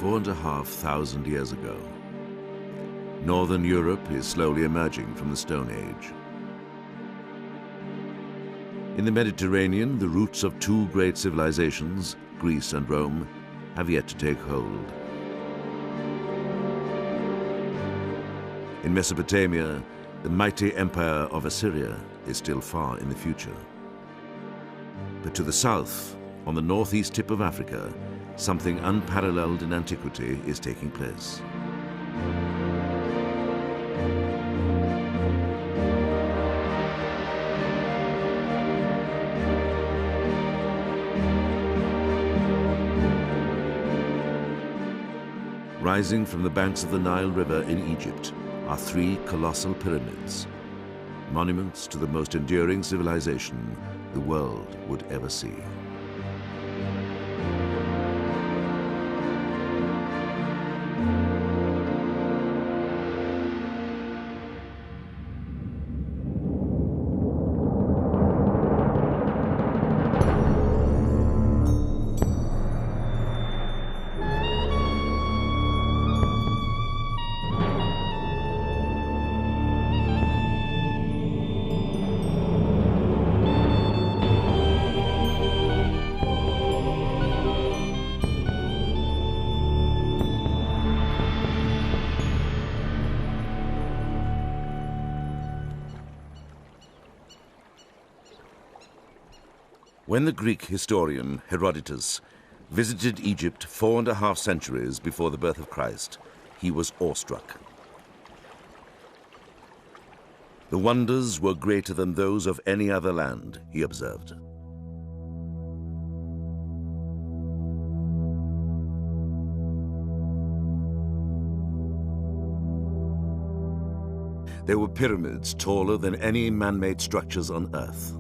4,500 years ago. Northern Europe is slowly emerging from the Stone Age. In the Mediterranean, the roots of two great civilizations, Greece and Rome, have yet to take hold. In Mesopotamia, the mighty empire of Assyria is still far in the future. But to the south, on the northeast tip of Africa, something unparalleled in antiquity is taking place. Rising from the banks of the Nile River in Egypt are three colossal pyramids, monuments to the most enduring civilization the world would ever see. When the Greek historian Herodotus visited Egypt 4.5 centuries before the birth of Christ, he was awestruck. The wonders were greater than those of any other land, he observed. There were pyramids taller than any man-made structures on Earth.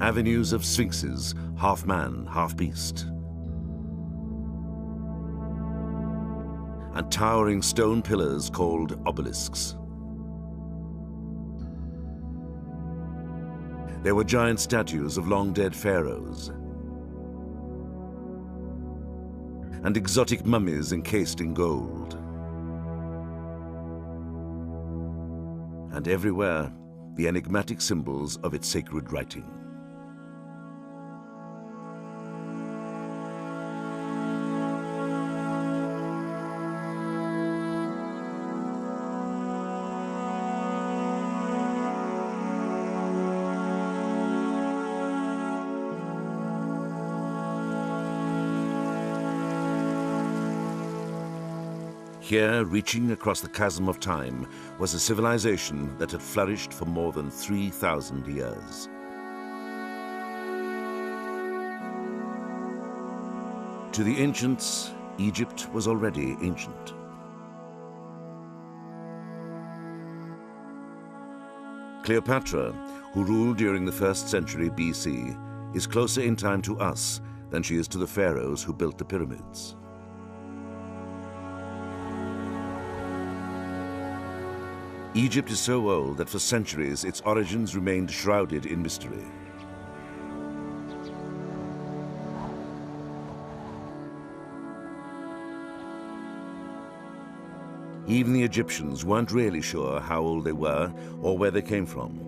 Avenues of sphinxes, half man, half beast. And towering stone pillars called obelisks. There were giant statues of long-dead pharaohs. And exotic mummies encased in gold. And everywhere, the enigmatic symbols of its sacred writing. Here, reaching across the chasm of time, was a civilization that had flourished for more than 3,000 years. To the ancients, Egypt was already ancient. Cleopatra, who ruled during the 1st century BC, is closer in time to us than she is to the pharaohs who built the pyramids. Egypt is so old that for centuries its origins remained shrouded in mystery. Even the Egyptians weren't really sure how old they were or where they came from.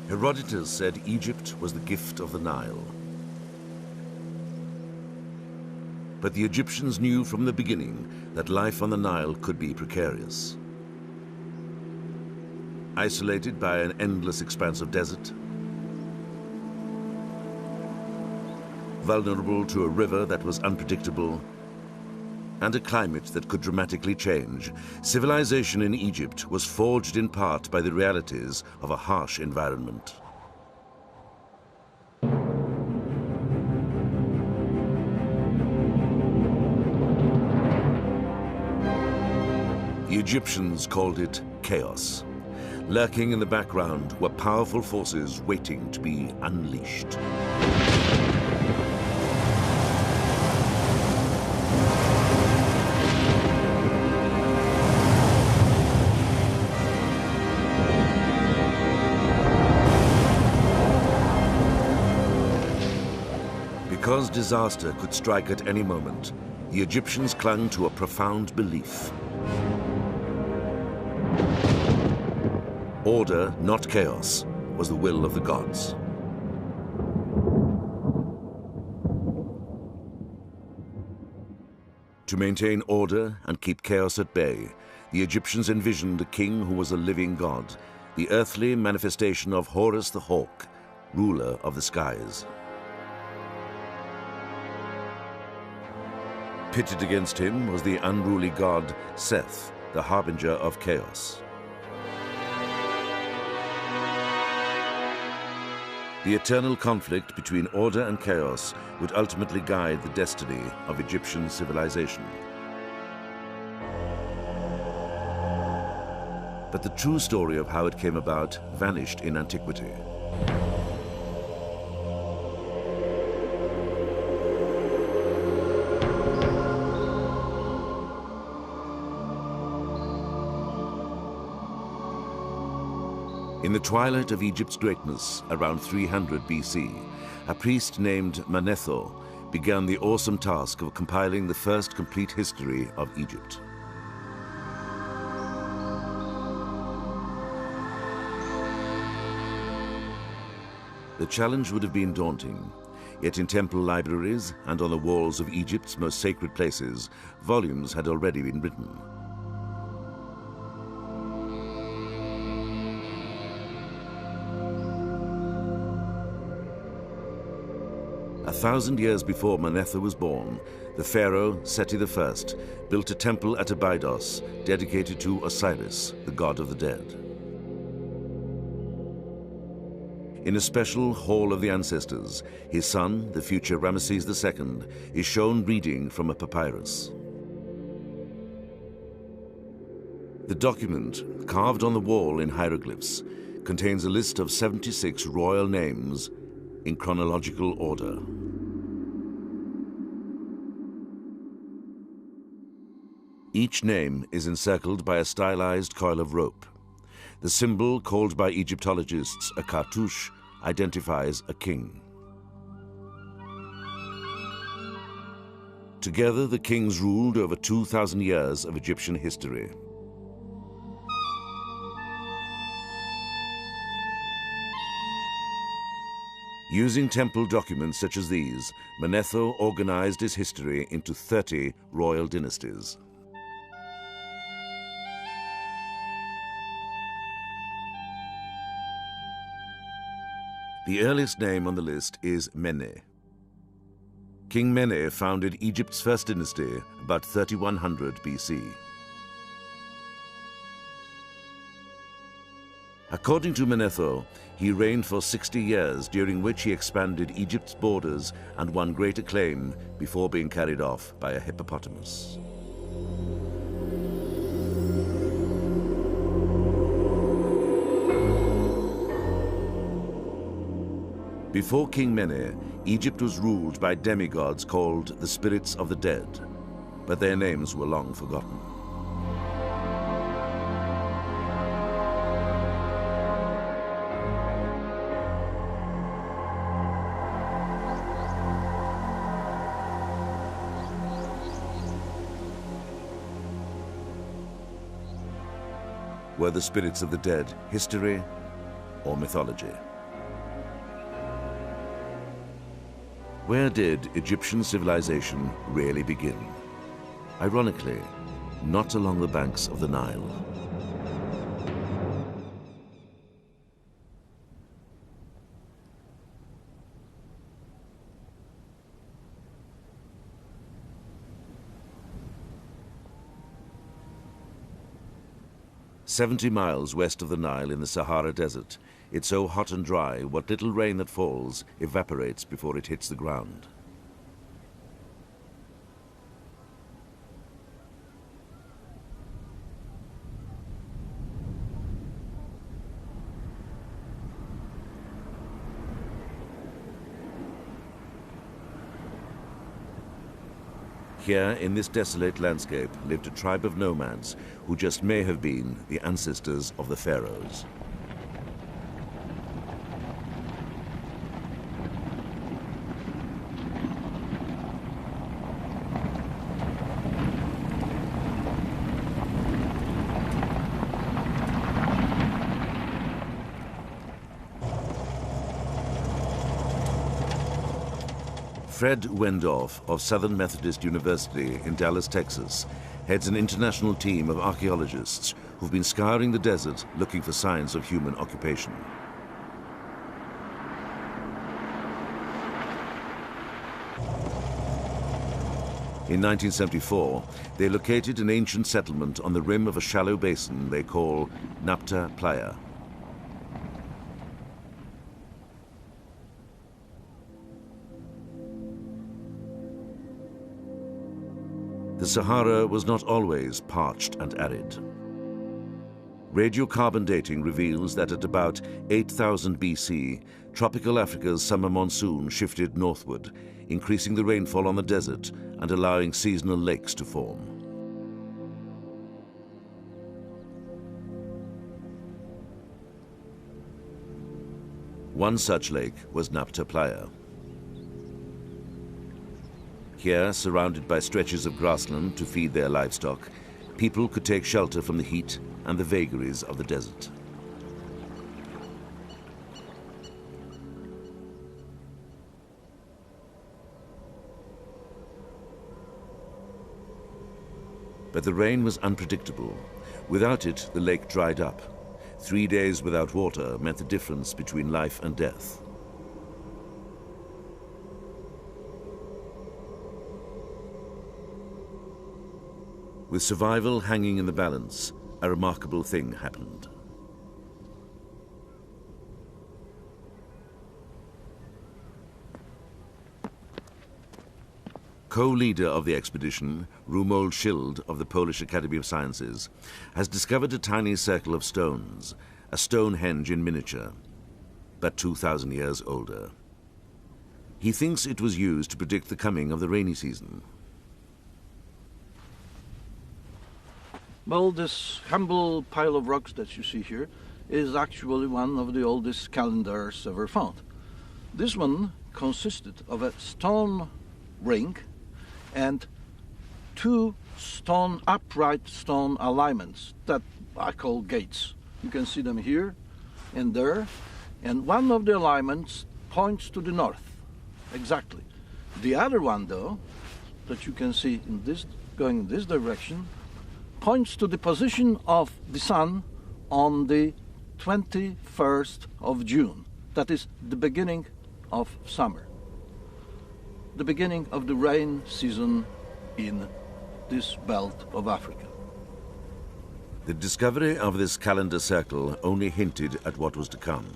Herodotus said Egypt was the gift of the Nile. But the Egyptians knew from the beginning that life on the Nile could be precarious. Isolated by an endless expanse of desert, vulnerable to a river that was unpredictable, and a climate that could dramatically change, civilization in Egypt was forged in part by the realities of a harsh environment. The Egyptians called it chaos. Lurking in the background were powerful forces waiting to be unleashed. Because disaster could strike at any moment, the Egyptians clung to a profound belief. Order, not chaos, was the will of the gods. To maintain order and keep chaos at bay, the Egyptians envisioned a king who was a living god, the earthly manifestation of Horus the hawk, ruler of the skies. Pitted against him was the unruly god Seth, the harbinger of chaos. The eternal conflict between order and chaos would ultimately guide the destiny of Egyptian civilization. But the true story of how it came about vanished in antiquity. In the twilight of Egypt's greatness, around 300 BC, a priest named Manetho began the awesome task of compiling the first complete history of Egypt. The challenge would have been daunting, yet in temple libraries and on the walls of Egypt's most sacred places, volumes had already been written. A 1,000 years before Manetho was born, the pharaoh Seti I built a temple at Abydos dedicated to Osiris, the god of the dead. In a special Hall of the Ancestors, his son, the future Ramesses II, is shown reading from a papyrus. The document, carved on the wall in hieroglyphs, contains a list of 76 royal names in chronological order. Each name is encircled by a stylized coil of rope. The symbol, called by Egyptologists a cartouche, identifies a king. Together, the kings ruled over 2,000 years of Egyptian history. Using temple documents such as these, Manetho organized his history into 30 royal dynasties. The earliest name on the list is Mene. King Mene founded Egypt's first dynasty about 3100 BC. According to Manetho, he reigned for 60 years, during which he expanded Egypt's borders and won great acclaim before being carried off by a hippopotamus. Before King Mene, Egypt was ruled by demigods called the spirits of the dead, but their names were long forgotten. Were the spirits of the dead history or mythology? Where did Egyptian civilization really begin? Ironically, not along the banks of the Nile. "70 miles west of the Nile in the Sahara Desert, it's so hot and dry, what little rain that falls evaporates before it hits the ground. Here, in this desolate landscape, lived a tribe of nomads who just may have been the ancestors of the pharaohs. Fred Wendorf of Southern Methodist University in Dallas, Texas, heads an international team of archaeologists who've been scouring the desert looking for signs of human occupation. In 1974, they located an ancient settlement on the rim of a shallow basin they call Nabta Playa. The Sahara was not always parched and arid. Radiocarbon dating reveals that at about 8000 BC, tropical Africa's summer monsoon shifted northward, increasing the rainfall on the desert and allowing seasonal lakes to form. One such lake was Nabta Playa. Here, surrounded by stretches of grassland to feed their livestock, people could take shelter from the heat and the vagaries of the desert. But the rain was unpredictable. Without it, the lake dried up. 3 days without water meant the difference between life and death. With survival hanging in the balance, a remarkable thing happened. Co-leader of the expedition, Romuald Schild of the Polish Academy of Sciences, has discovered a tiny circle of stones, a Stonehenge in miniature, but 2,000 years older. He thinks it was used to predict the coming of the rainy season. Well, this humble pile of rocks that you see here is actually one of the oldest calendars ever found. This one consisted of a stone ring and two upright stone alignments that I call gates. You can see them here and there, and one of the alignments points to the north, exactly. The other one, though, that you can see in this, going in this direction, points to the position of the sun on the 21st of June. That is the beginning of summer, the beginning of the rain season in this belt of Africa. The discovery of this calendar circle only hinted at what was to come.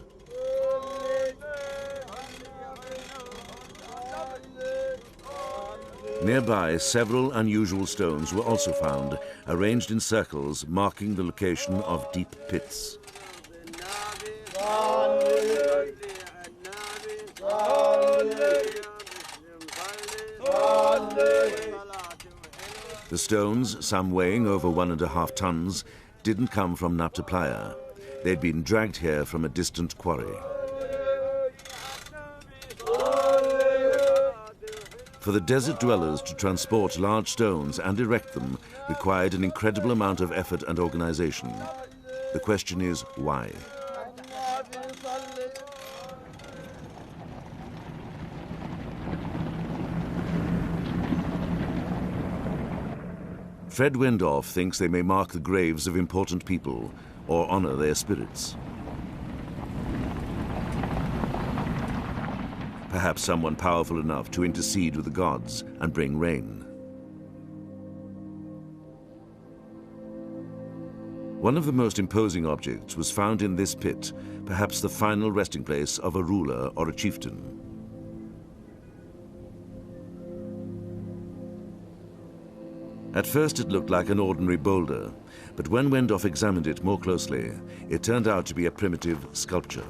Nearby, several unusual stones were also found, arranged in circles marking the location of deep pits. The stones, some weighing over 1.5 tons, didn't come from Nabta Playa. They'd been dragged here from a distant quarry. For the desert dwellers to transport large stones and erect them required an incredible amount of effort and organization. The question is, why? Fred Wendorf thinks they may mark the graves of important people or honor their spirits. Perhaps someone powerful enough to intercede with the gods and bring rain. One of the most imposing objects was found in this pit, perhaps the final resting place of a ruler or a chieftain. At first it looked like an ordinary boulder, but when Wendorf examined it more closely, it turned out to be a primitive sculpture.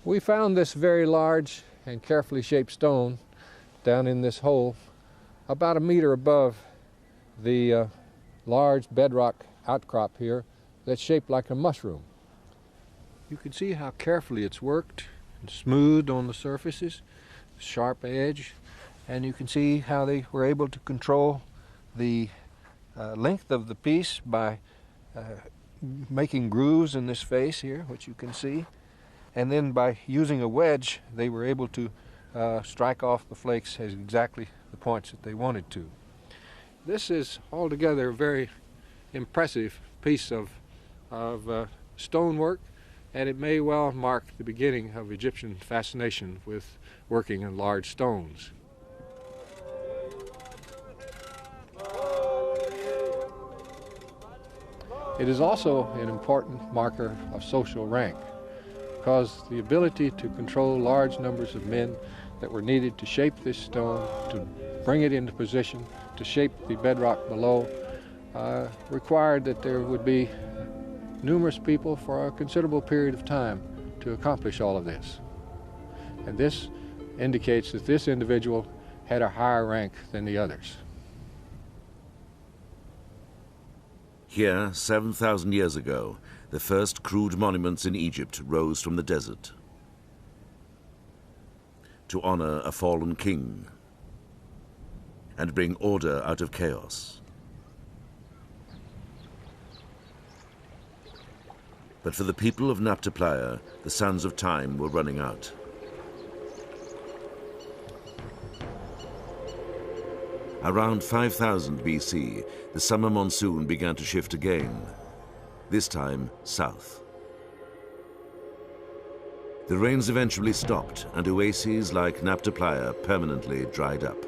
We found this very large and carefully shaped stone down in this hole about 1 meter above the large bedrock outcrop here that's shaped like a mushroom. You can see how carefully it's worked and smoothed on the surfaces, sharp edge, and you can see how they were able to control the length of the piece by making grooves in this face here, which you can see. And then by using a wedge, they were able to strike off the flakes at exactly the points that they wanted to. This is altogether a very impressive piece of stonework, and it may well mark the beginning of Egyptian fascination with working in large stones. It is also an important marker of social rank, because the ability to control large numbers of men that were needed to shape this stone, to bring it into position, to shape the bedrock below, required that there would be numerous people for a considerable period of time to accomplish all of this. And this indicates that this individual had a higher rank than the others. Here, 7,000 years ago, the first crude monuments in Egypt rose from the desert to honor a fallen king and bring order out of chaos. But for the people of Nabta Playa, the sands of time were running out. Around 5000 BC, the summer monsoon began to shift again, this time south. The rains eventually stopped, and oases like Nabta Playa permanently dried up.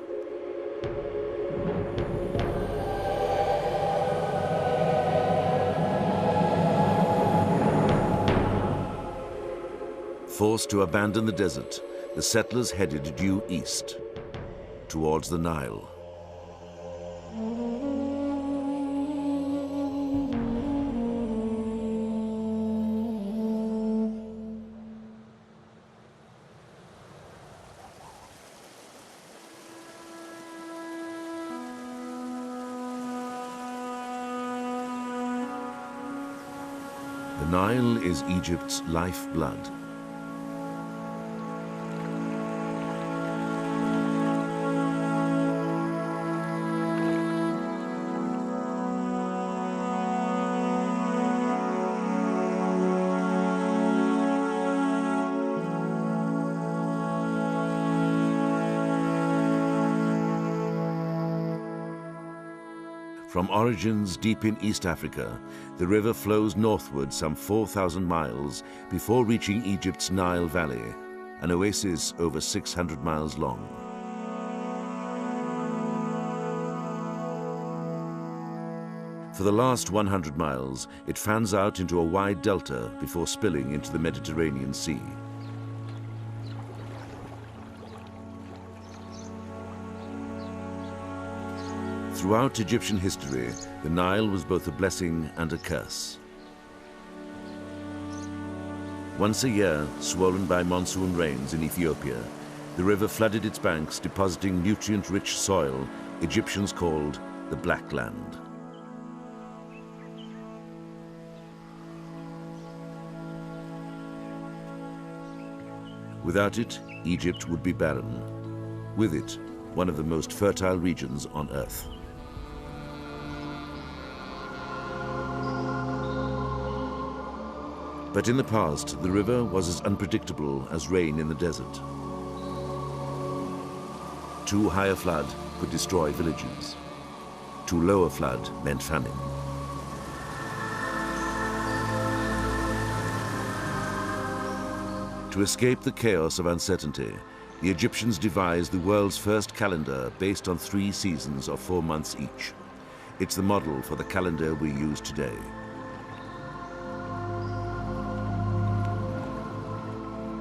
Forced to abandon the desert, the settlers headed due east, towards the Nile. The Nile is Egypt's lifeblood. From origins deep in East Africa, the river flows northward some 4,000 miles before reaching Egypt's Nile Valley, an oasis over 600 miles long. For the last 100 miles, it fans out into a wide delta before spilling into the Mediterranean Sea. Throughout Egyptian history, the Nile was both a blessing and a curse. Once a year, swollen by monsoon rains in Ethiopia, the river flooded its banks, depositing nutrient-rich soil Egyptians called the Black Land. Without it, Egypt would be barren. With it, one of the most fertile regions on Earth. But in the past, the river was as unpredictable as rain in the desert. Too high a flood could destroy villages. Too low a flood meant famine. To escape the chaos of uncertainty, the Egyptians devised the world's first calendar based on 3 seasons of 4 months each. It's the model for the calendar we use today.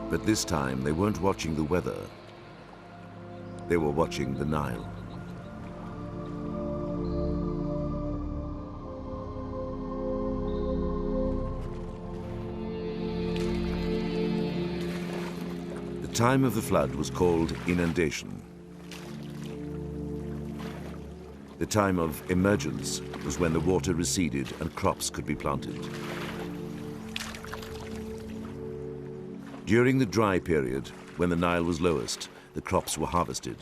But this time, they weren't watching the weather. They were watching the Nile. The time of the flood was called inundation. The time of emergence was when the water receded and crops could be planted. During the dry period, when the Nile was lowest, the crops were harvested.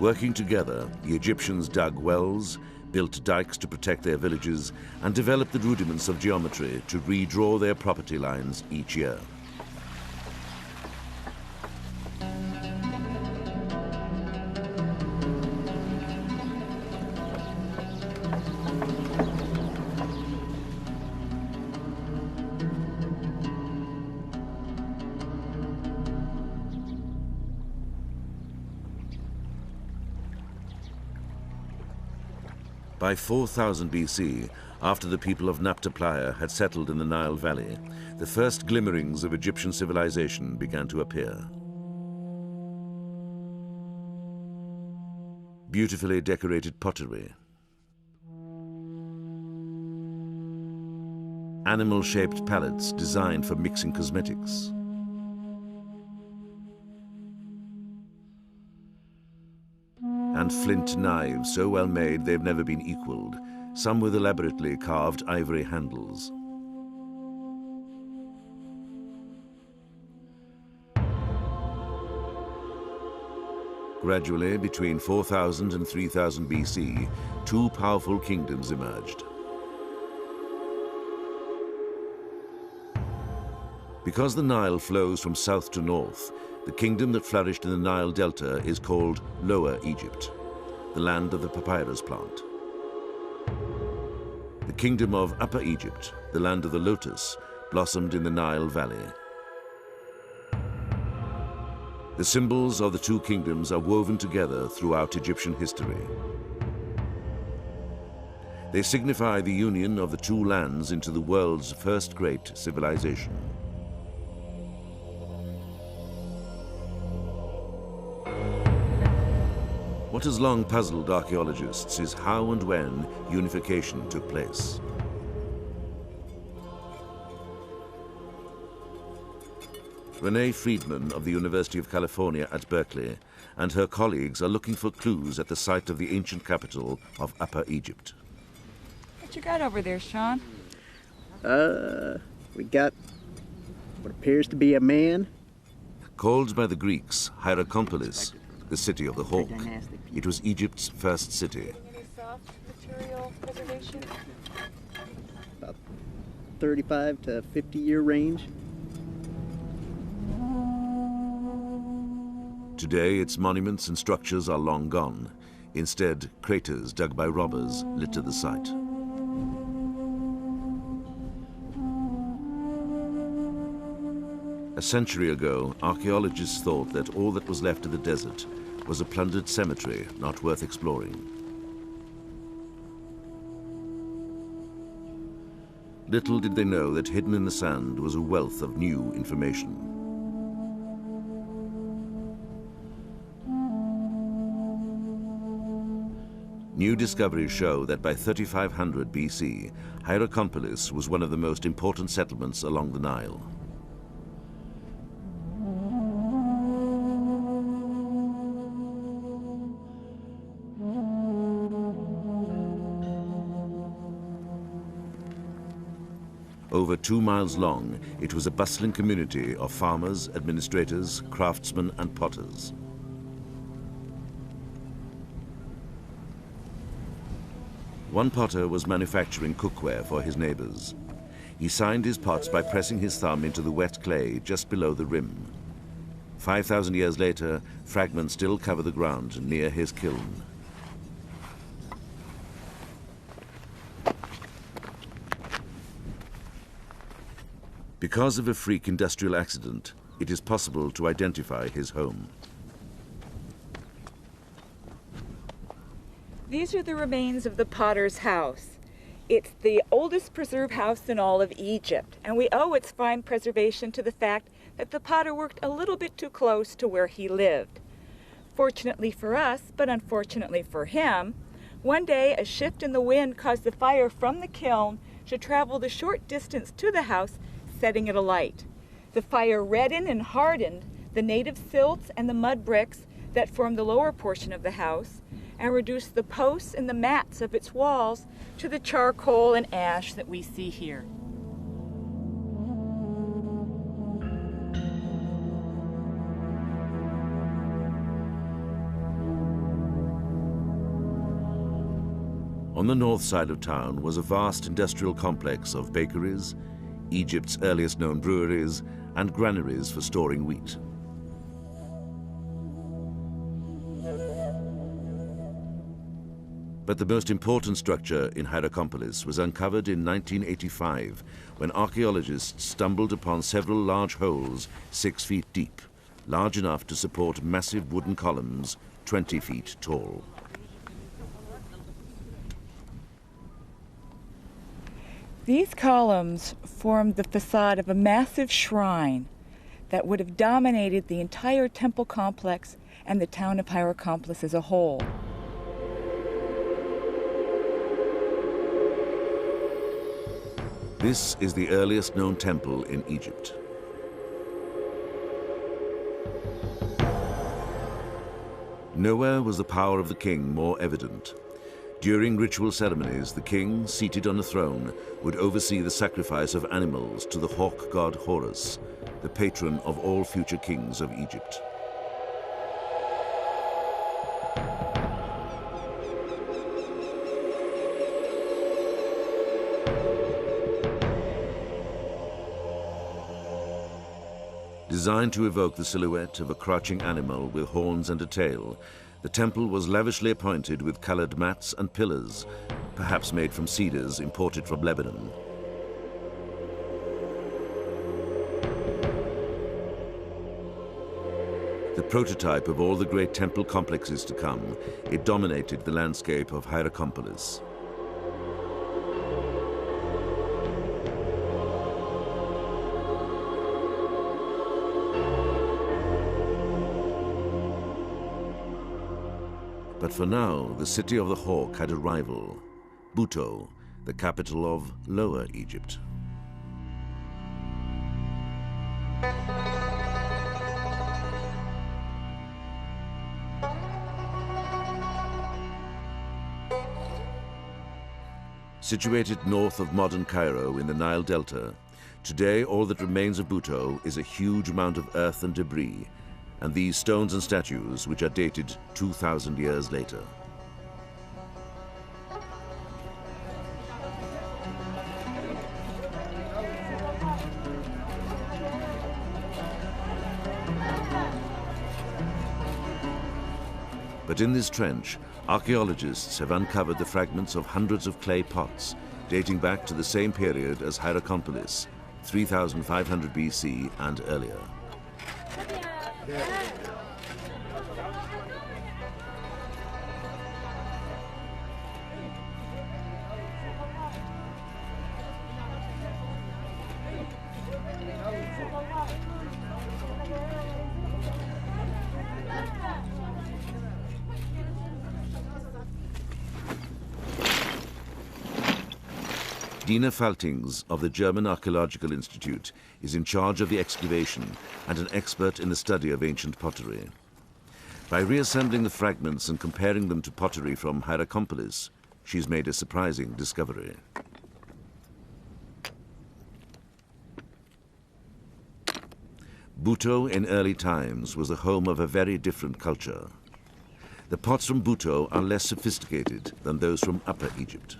Working together, the Egyptians dug wells, built dikes to protect their villages, and developed the rudiments of geometry to redraw their property lines each year. By 4000 BC, after the people of Nabta Playa had settled in the Nile Valley, the first glimmerings of Egyptian civilization began to appear. Beautifully decorated pottery, animal-shaped palettes designed for mixing cosmetics, and flint knives so well made they've never been equaled, some with elaborately carved ivory handles. Gradually, between 4000 and 3000 BC, two powerful kingdoms emerged. Because the Nile flows from south to north, the kingdom that flourished in the Nile Delta is called Lower Egypt, the land of the papyrus plant. The kingdom of Upper Egypt, the land of the lotus, blossomed in the Nile Valley. The symbols of the two kingdoms are woven together throughout Egyptian history. They signify the union of the two lands into the world's first great civilization. What has long puzzled archaeologists is how and when unification took place. Renee Friedman of the University of California at Berkeley and her colleagues are looking for clues at the site of the ancient capital of Upper Egypt. What you got over there, Sean? We got what appears to be a man. Called by the Greeks Hierakonpolis, the city of the hawk, it was Egypt's first city. Any soft material preservation? About 35 to 50-year range. Today, its monuments and structures are long gone. Instead, craters dug by robbers litter the site. A century ago, archaeologists thought that all that was left of the desert was a plundered cemetery not worth exploring. Little did they know that hidden in the sand was a wealth of new information. New discoveries show that by 3500 BC, Hierakonpolis was one of the most important settlements along the Nile. Over 2 miles long, it was a bustling community of farmers, administrators, craftsmen, and potters. One potter was manufacturing cookware for his neighbors. He signed his pots by pressing his thumb into the wet clay just below the rim. 5,000 years later, fragments still cover the ground near his kiln. Because of a freak industrial accident, it is possible to identify his home. These are the remains of the potter's house. It's the oldest preserved house in all of Egypt, and we owe its fine preservation to the fact that the potter worked a little bit too close to where he lived. Fortunately for us, but unfortunately for him, one day a shift in the wind caused the fire from the kiln to travel the short distance to the house, setting it alight. The fire reddened and hardened the native silts and the mud bricks that formed the lower portion of the house, and reduced the posts and the mats of its walls to the charcoal and ash that we see here. On the north side of town was a vast industrial complex of bakeries, Egypt's earliest known breweries, and granaries for storing wheat. But the most important structure in Hierakonpolis was uncovered in 1985 when archaeologists stumbled upon several large holes 6 feet deep, large enough to support massive wooden columns 20 feet tall. These columns formed the facade of a massive shrine that would have dominated the entire temple complex and the town of Hierakonpolis as a whole. This is the earliest known temple in Egypt. Nowhere was the power of the king more evident. During ritual ceremonies, the king, seated on a throne, would oversee the sacrifice of animals to the hawk god Horus, the patron of all future kings of Egypt. Designed to evoke the silhouette of a crouching animal with horns and a tail, the temple was lavishly appointed with colored mats and pillars, perhaps made from cedars imported from Lebanon. The prototype of all the great temple complexes to come, it dominated the landscape of Hierakonpolis. But for now, the city of the hawk had a rival, Buto, the capital of Lower Egypt. Situated north of modern Cairo in the Nile Delta, today all that remains of Buto is a huge mound of earth and debris, and these stones and statues which are dated 2,000 years later. But in this trench, archaeologists have uncovered the fragments of hundreds of clay pots dating back to the same period as Hierakonpolis, 3,500 BC and earlier. Dina Faltings of the German Archaeological Institute is in charge of the excavation and an expert in the study of ancient pottery. By reassembling the fragments and comparing them to pottery from Hierakonpolis, she's made a surprising discovery. Buto in early times was the home of a very different culture. The pots from Buto are less sophisticated than those from Upper Egypt.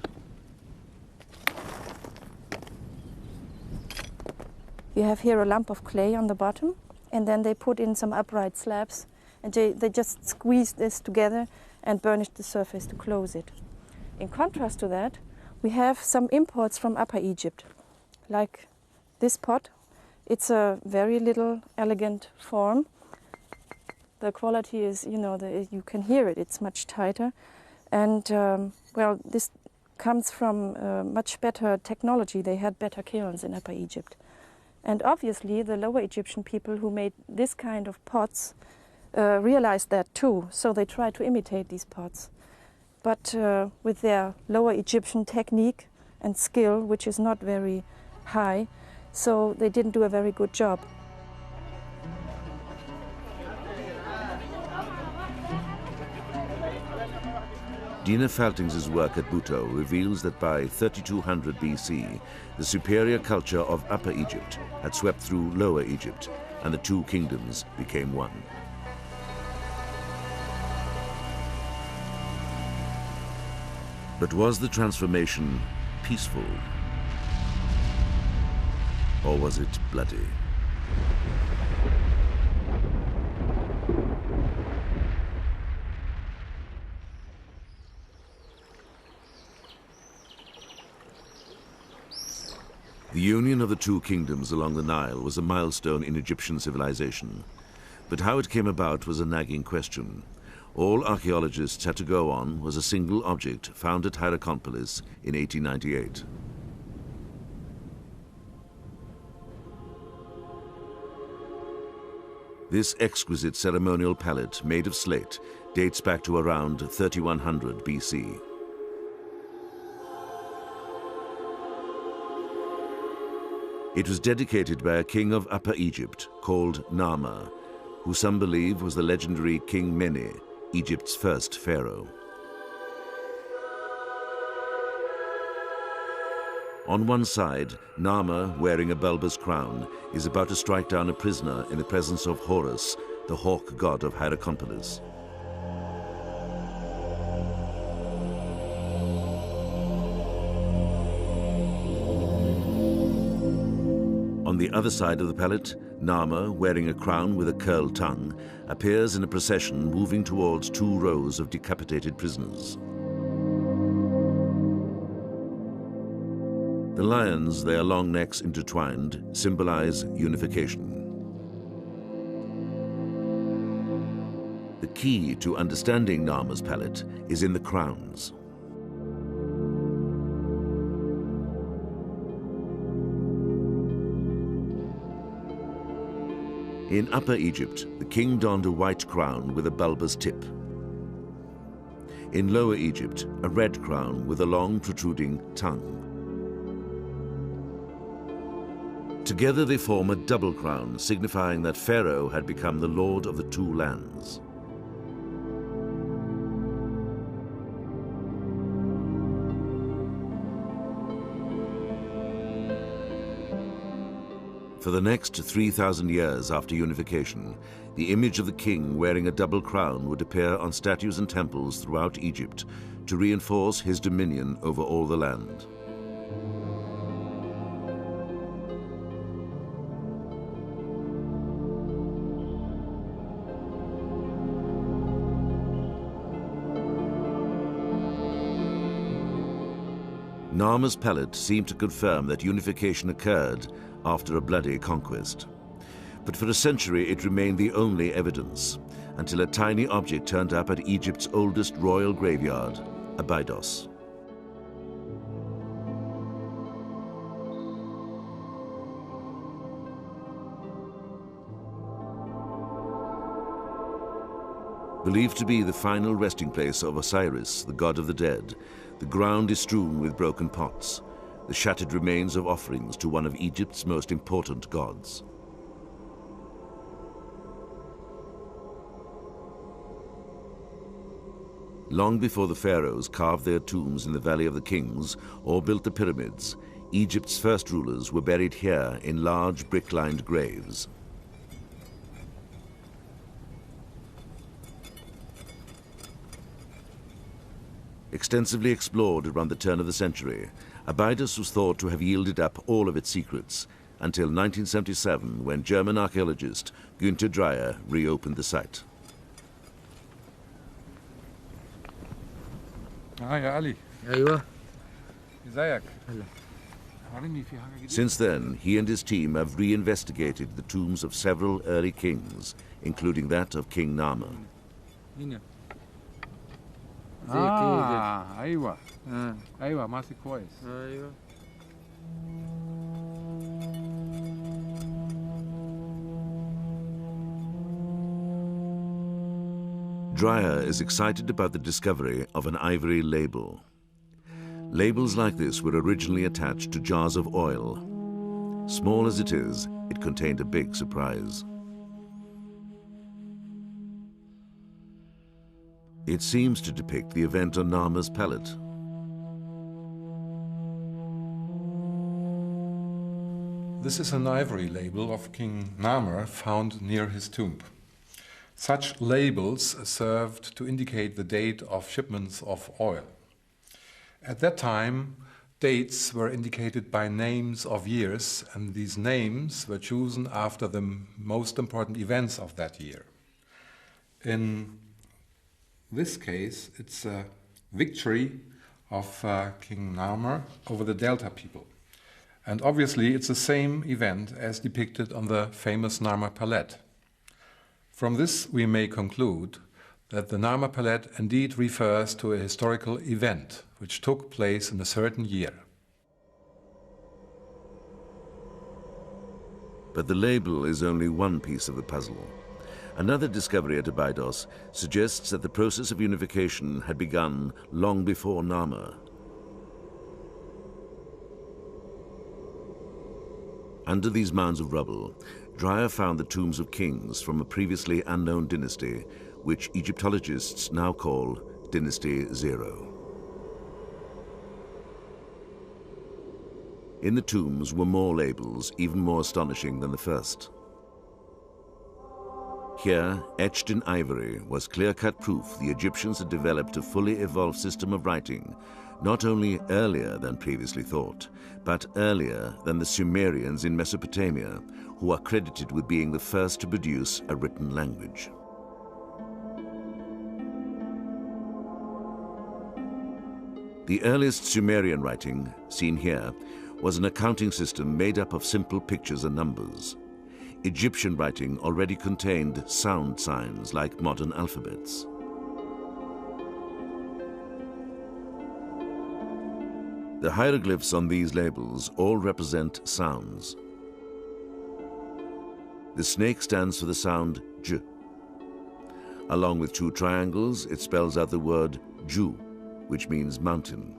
You have here a lump of clay on the bottom, and then they put in some upright slabs, and they just squeeze this together and burnish the surface to close it. In contrast to that, we have some imports from Upper Egypt, like this pot. It's a very little elegant form. The quality is, you can hear it, it's much tighter. And, well, this comes from much better technology. They had better kilns in Upper Egypt. And obviously, the Lower Egyptian people who made this kind of pots realized that too, so they tried to imitate these pots. But with their Lower Egyptian technique and skill, which is not very high, so they didn't do a very good job. Dina Faltings' work at Buto reveals that by 3200 BC, the superior culture of Upper Egypt had swept through Lower Egypt, and the two kingdoms became one. But was the transformation peaceful? Or was it bloody? The union of the two kingdoms along the Nile was a milestone in Egyptian civilization. But how it came about was a nagging question. All archaeologists had to go on was a single object found at Hierakonpolis in 1898. This exquisite ceremonial pallet made of slate dates back to around 3100 BC. It was dedicated by a king of Upper Egypt called Narmer, who some believe was the legendary King Mene, Egypt's first pharaoh. On one side, Narmer, wearing a bulbous crown, is about to strike down a prisoner in the presence of Horus, the hawk god of Hierakonpolis. On the other side of the pallet, Narmer, wearing a crown with a curled tongue, appears in a procession moving towards two rows of decapitated prisoners. The lions, their long necks intertwined, symbolize unification. The key to understanding Narmer's pallet is in the crowns. In Upper Egypt, the king donned a white crown with a bulbous tip. In Lower Egypt, a red crown with a long protruding tongue. Together they form a double crown, signifying that Pharaoh had become the lord of the two lands. For the next 3,000 years after unification, the image of the king wearing a double crown would appear on statues and temples throughout Egypt to reinforce his dominion over all the land. Narmer's pallet seemed to confirm that unification occurred after a bloody conquest. But for a century it remained the only evidence, until a tiny object turned up at Egypt's oldest royal graveyard, Abydos. Believed to be the final resting place of Osiris, the god of the dead, the ground is strewn with broken pots, the shattered remains of offerings to one of Egypt's most important gods. Long before the pharaohs carved their tombs in the Valley of the Kings or built the pyramids, Egypt's first rulers were buried here in large brick-lined graves. Extensively explored around the turn of the century, Abydos was thought to have yielded up all of its secrets until 1977, when German archaeologist Günter Dreyer reopened the site. يا علي. أيوة. ازيك؟ Since then, he and his team have reinvestigated the tombs of several early kings, including that of King Narmer. ايوه ايوه ماسك كويس. أيوة. Dreyer is excited about the discovery of an ivory label. Labels like this were originally attached to jars of oil. Small as it is, it contained a big surprise. It seems to depict the event on Narmer's pallet. This is an ivory label of King Narmer found near his tomb. Such labels served to indicate the date of shipments of oil. At that time, dates were indicated by names of years, and these names were chosen after the most important events of that year. In this case, it's a victory of King Narmer over the Delta people. And obviously, it's the same event as depicted on the famous Narmer Palette. From this, we may conclude that the Narmer Palette indeed refers to a historical event which took place in a certain year. But the label is only one piece of the puzzle. Another discovery at Abydos suggests that the process of unification had begun long before Narmer. Under these mounds of rubble, Dreyer found the tombs of kings from a previously unknown dynasty, which Egyptologists now call Dynasty 0. In the tombs were more labels, even more astonishing than the first. Here, etched in ivory, was clear-cut proof the Egyptians had developed a fully evolved system of writing, not only earlier than previously thought, but earlier than the Sumerians in Mesopotamia, who are credited with being the first to produce a written language. The earliest Sumerian writing, seen here, was an accounting system made up of simple pictures and numbers. Egyptian writing already contained sound signs like modern alphabets. The hieroglyphs on these labels all represent sounds. The snake stands for the sound J. Along with two triangles, it spells out the word Ju, which means mountain.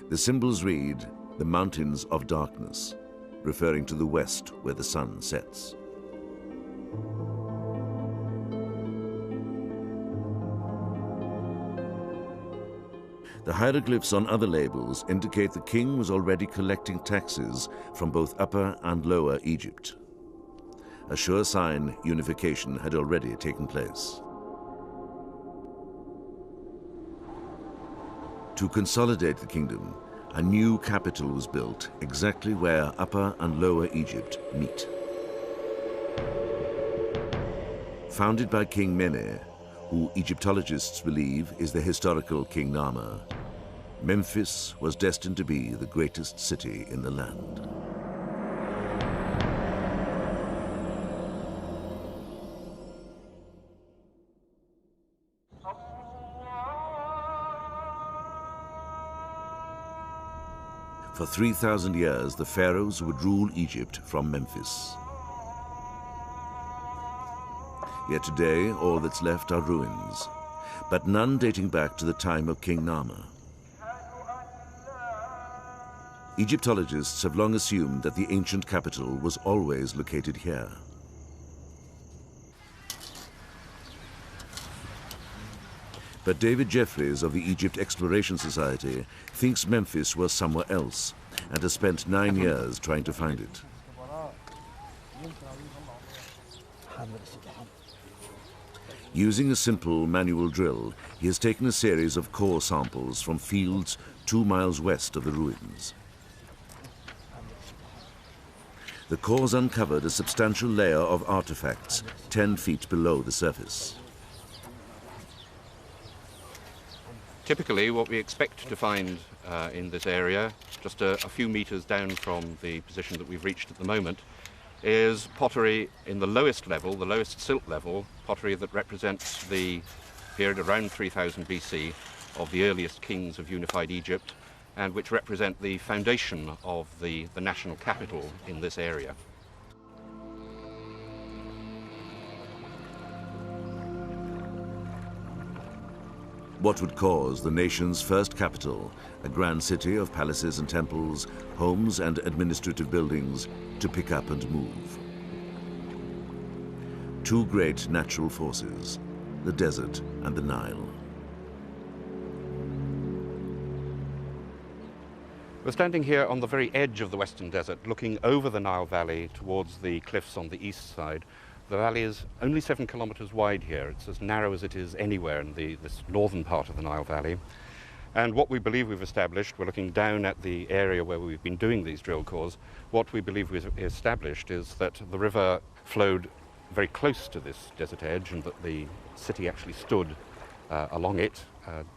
The symbols read, the mountains of darkness, referring to the west where the sun sets. The hieroglyphs on other labels indicate the king was already collecting taxes from both Upper and Lower Egypt. A sure sign unification had already taken place. To consolidate the kingdom, a new capital was built exactly where Upper and Lower Egypt meet. Founded by King Mene, who Egyptologists believe is the historical King Narmer, Memphis was destined to be the greatest city in the land. For 3,000 years, the pharaohs would rule Egypt from Memphis. Yet today, all that's left are ruins, but none dating back to the time of King Narmer. Egyptologists have long assumed that the ancient capital was always located here. But David Jeffries of the Egypt Exploration Society thinks Memphis was somewhere else and has spent 9 years trying to find it. Using a simple manual drill, he has taken a series of core samples from fields 2 miles west of the ruins. The cores uncovered a substantial layer of artifacts 10 feet below the surface. Typically, what we expect to find in this area, just a few meters down from the position that we've reached at the moment, is pottery in the lowest level, the lowest silt level, pottery that represents the period around 3000 BC of the earliest kings of unified Egypt, and which represent the foundation of the national capital in this area. What would cause the nation's first capital, a grand city of palaces and temples, homes and administrative buildings, to pick up and move? Two great natural forces, the desert and the Nile. We're standing here on the very edge of the Western Desert, looking over the Nile Valley towards the cliffs on the east side, The valley is only 7 kilometers wide here. It's as narrow as it is anywhere in this northern part of the Nile Valley. And what we believe we've established, we're looking down at the area where we've been doing these drill cores, what we believe we've established is that the river flowed very close to this desert edge and that the city actually stood along it,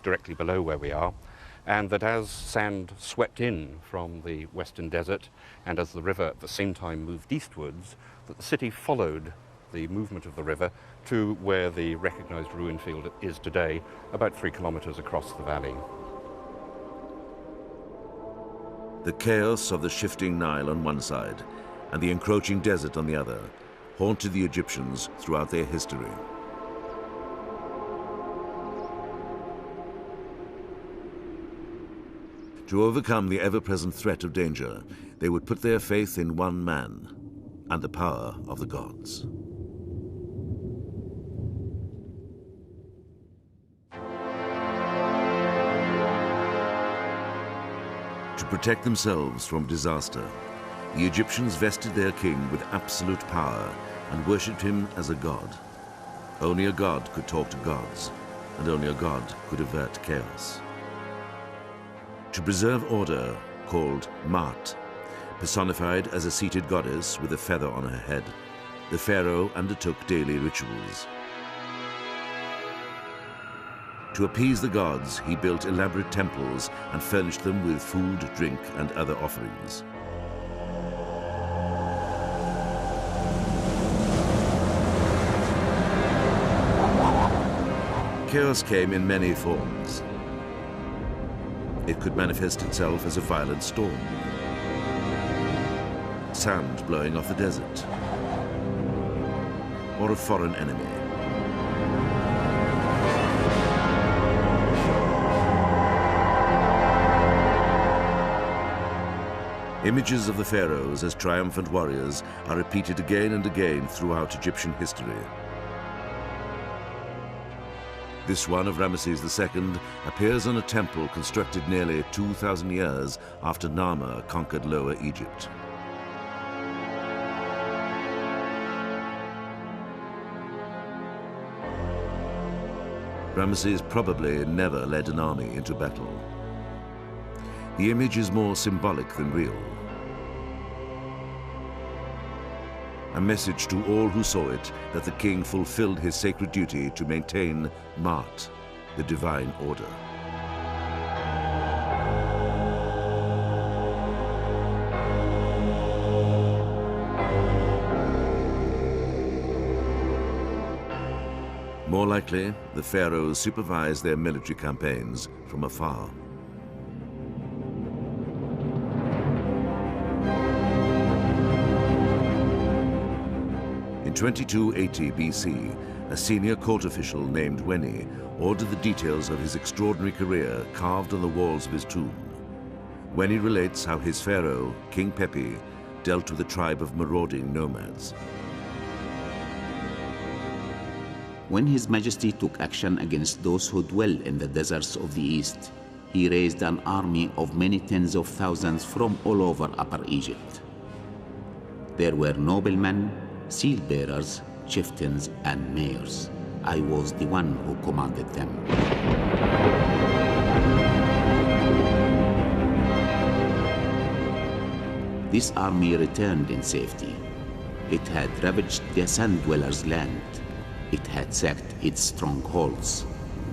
directly below where we are, and that as sand swept in from the western desert and as the river at the same time moved eastwards, that the city followed the movement of the river to where the recognized ruin field is today, about 3 kilometers across the valley. The chaos of the shifting Nile on one side and the encroaching desert on the other haunted the Egyptians throughout their history. To overcome the ever-present threat of danger, they would put their faith in one man and the power of the gods. To protect themselves from disaster, the Egyptians vested their king with absolute power and worshipped him as a god. Only a god could talk to gods, and only a god could avert chaos. To preserve order, called Maat, personified as a seated goddess with a feather on her head, the pharaoh undertook daily rituals. To appease the gods, he built elaborate temples and furnished them with food, drink, and other offerings. Chaos came in many forms. It could manifest itself as a violent storm, sand blowing off the desert, or a foreign enemy. Images of the pharaohs as triumphant warriors are repeated again and again throughout Egyptian history. This one of Ramesses II appears on a temple constructed nearly 2,000 years after Narmer conquered Lower Egypt. Ramesses probably never led an army into battle. The image is more symbolic than real. A message to all who saw it that the king fulfilled his sacred duty to maintain Maat, the divine order. More likely, the pharaohs supervised their military campaigns from afar. In 2280 BC, a senior court official named Weni ordered the details of his extraordinary career carved on the walls of his tomb. Weni relates how his pharaoh, King Pepi, dealt with a tribe of marauding nomads. When His Majesty took action against those who dwell in the deserts of the East, he raised an army of many tens of thousands from all over Upper Egypt. There were noblemen, seal bearers, chieftains, and mayors. I was the one who commanded them. This army returned in safety. It had ravaged the sand dwellers' land. It had sacked its strongholds.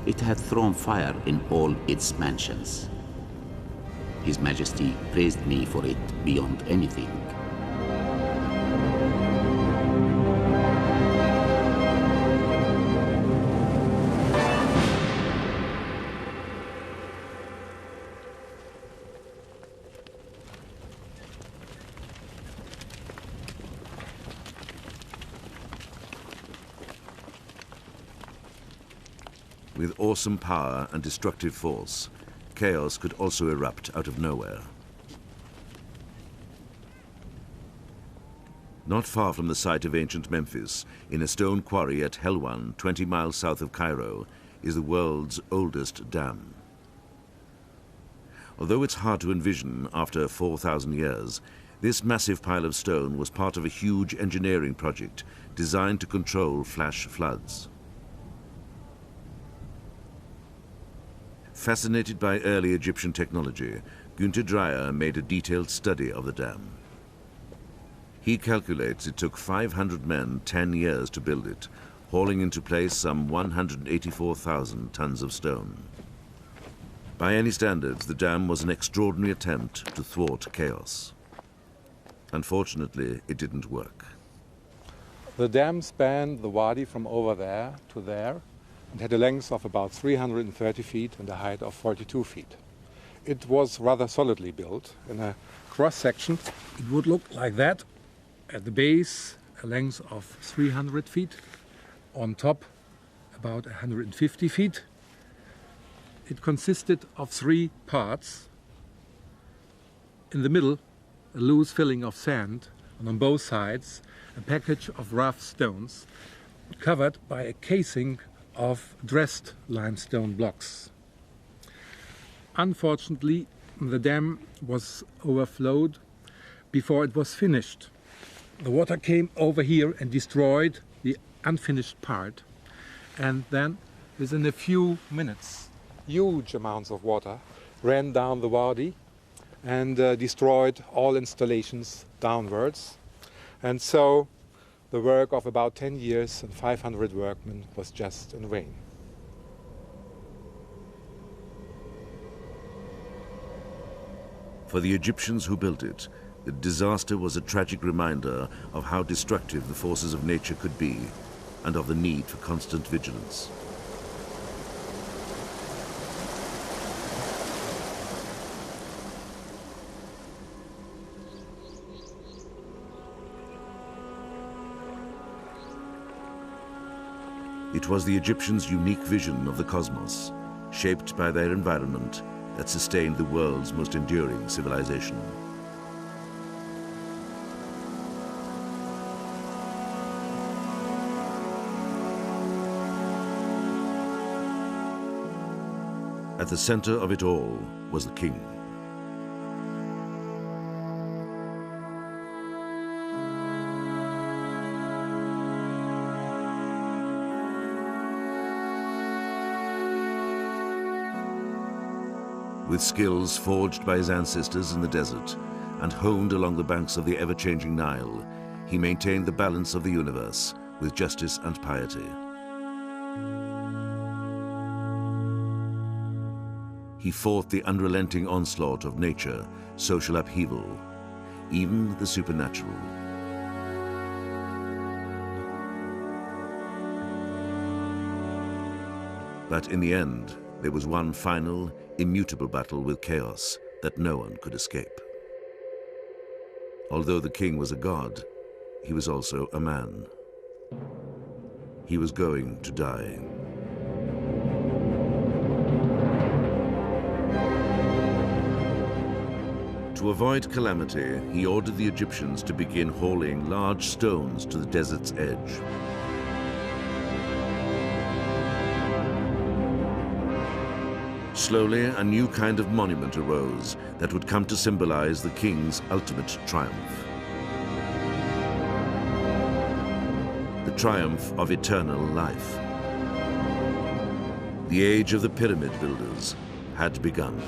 It had thrown fire in all its mansions. His Majesty praised me for it beyond anything. With awesome power and destructive force, chaos could also erupt out of nowhere. Not far from the site of ancient Memphis, in a stone quarry at Helwan, 20 miles south of Cairo, is the world's oldest dam. Although it's hard to envision after 4,000 years, this massive pile of stone was part of a huge engineering project designed to control flash floods. Fascinated by early Egyptian technology, Günter Dreyer made a detailed study of the dam. He calculates it took 500 men 10 years to build it, hauling into place some 184,000 tons of stone. By any standards, the dam was an extraordinary attempt to thwart chaos. Unfortunately, it didn't work. The dam spanned the wadi from over there to there and had a length of about 330 feet and a height of 42 feet. It was rather solidly built. In a cross-section, it would look like that. At the base, a length of 300 feet. On top, about 150 feet. It consisted of 3 parts. In the middle, a loose filling of sand, and on both sides, a package of rough stones, covered by a casing of dressed limestone blocks. Unfortunately, the dam was overflowed before it was finished. The water came over here and destroyed the unfinished part, and then within a few minutes huge amounts of water ran down the wadi and destroyed all installations downwards, and so the work of about 10 years and 500 workmen was just in vain. For the Egyptians who built it, the disaster was a tragic reminder of how destructive the forces of nature could be and of the need for constant vigilance. It was the Egyptians' unique vision of the cosmos, shaped by their environment, that sustained the world's most enduring civilization. At the center of it all was the king. With skills forged by his ancestors in the desert and honed along the banks of the ever-changing Nile, he maintained the balance of the universe with justice and piety. He fought the unrelenting onslaught of nature, social upheaval, even the supernatural. But in the end, there was one final, immutable battle with chaos that no one could escape. Although the king was a god, he was also a man. He was going to die. To avoid calamity, he ordered the Egyptians to begin hauling large stones to the desert's edge. Slowly, a new kind of monument arose that would come to symbolize the king's ultimate triumph. The triumph of eternal life. The age of the pyramid builders had begun.